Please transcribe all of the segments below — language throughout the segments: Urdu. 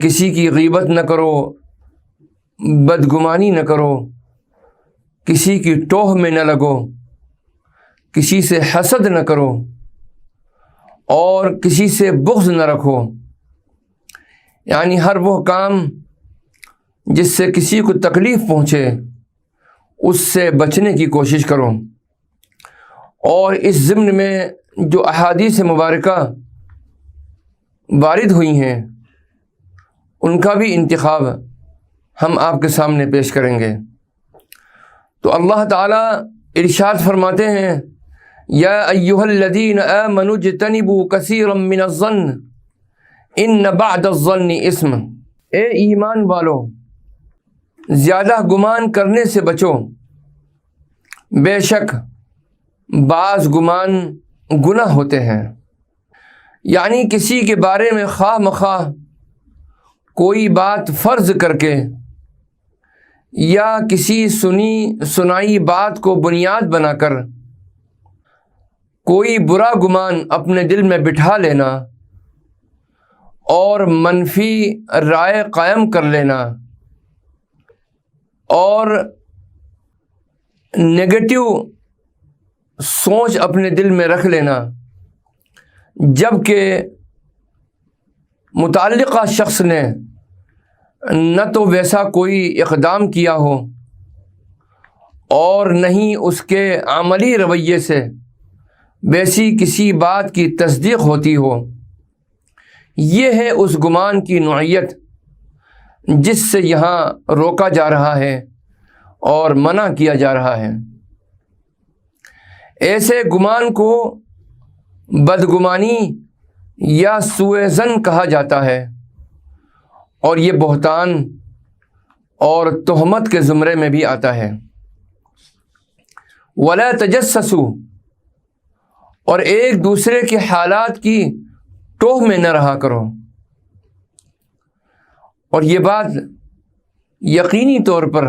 کسی کی غیبت نہ کرو، بدگمانی نہ کرو، کسی کی ٹوہ میں نہ لگو، کسی سے حسد نہ کرو اور کسی سے بغض نہ رکھو۔ یعنی ہر وہ کام جس سے کسی کو تکلیف پہنچے اس سے بچنے کی کوشش کرو۔ اور اس ضمن میں جو احادیث مبارکہ وارد ہوئی ہیں ان کا بھی انتخاب ہم آپ کے سامنے پیش کریں گے۔ تو اللہ تعالیٰ ارشاد فرماتے ہیں، یا ایھا الذین آمنوا اجتنبوا کثیرا من الظن ان بعد الظن اثم۔ اے ایمان والو، زیادہ گمان کرنے سے بچو، بے شک بعض گمان گناہ ہوتے ہیں۔ یعنی کسی کے بارے میں خواہ مخواہ کوئی بات فرض کر کے یا کسی سنی سنائی بات کو بنیاد بنا کر کوئی برا گمان اپنے دل میں بٹھا لینا اور منفی رائے قائم کر لینا اور نگیٹو سوچ اپنے دل میں رکھ لینا، جب کہ متعلقہ شخص نے نہ تو ویسا کوئی اقدام کیا ہو اور نہ ہی اس کے عملی رویے سے ویسی کسی بات کی تصدیق ہوتی ہو۔ یہ ہے اس گمان کی نوعیت جس سے یہاں روکا جا رہا ہے اور منع کیا جا رہا ہے۔ ایسے گمان کو بدگمانی یا سوء ظن کہا جاتا ہے، اور یہ بہتان اور تہمت کے زمرے میں بھی آتا ہے۔ وَلَا تَجَسَّسُوا، اور ایک دوسرے کے حالات کی ٹوہ میں نہ رہا کرو۔ اور یہ بات یقینی طور پر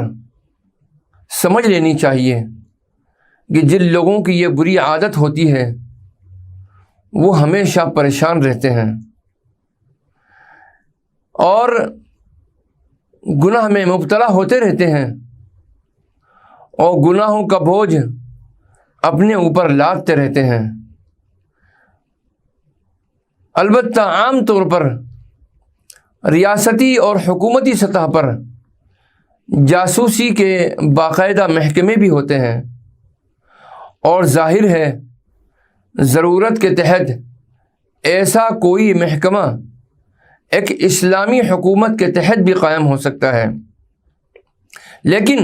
سمجھ لینی چاہیے کہ جن لوگوں کی یہ بری عادت ہوتی ہے وہ ہمیشہ پریشان رہتے ہیں اور گناہ میں مبتلا ہوتے رہتے ہیں اور گناہوں کا بوجھ اپنے اوپر لادتے رہتے ہیں۔ البتہ عام طور پر ریاستی اور حکومتی سطح پر جاسوسی کے باقاعدہ محکمے بھی ہوتے ہیں، اور ظاہر ہے ضرورت کے تحت ایسا کوئی محکمہ ایک اسلامی حکومت کے تحت بھی قائم ہو سکتا ہے۔ لیکن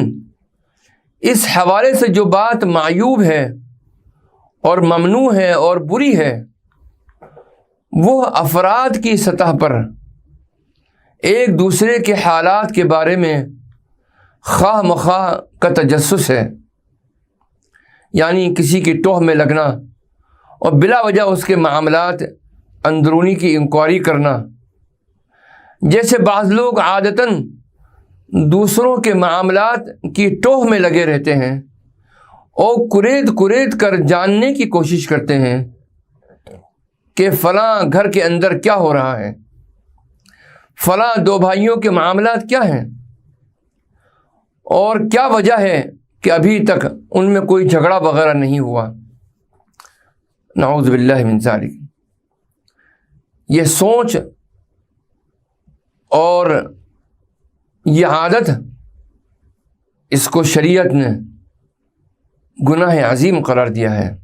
اس حوالے سے جو بات معیوب ہے اور ممنوع ہے اور بری ہے، وہ افراد کی سطح پر ایک دوسرے کے حالات کے بارے میں خواہ مخواہ کا تجسس ہے۔ یعنی کسی کی ٹوہ میں لگنا اور بلا وجہ اس کے معاملات اندرونی کی انکوائری کرنا، جیسے بعض لوگ عادتاً دوسروں کے معاملات کی ٹوہ میں لگے رہتے ہیں اور کرید کر جاننے کی کوشش کرتے ہیں کہ فلاں گھر کے اندر کیا ہو رہا ہے، فلاں دو بھائیوں کے معاملات کیا ہیں اور کیا وجہ ہے کہ ابھی تک ان میں کوئی جھگڑا وغیرہ نہیں ہوا۔ نعوذ باللہ من ذالک۔ یہ سوچ اور یہ عادت، اس کو شریعت نے گناہ عظیم قرار دیا ہے۔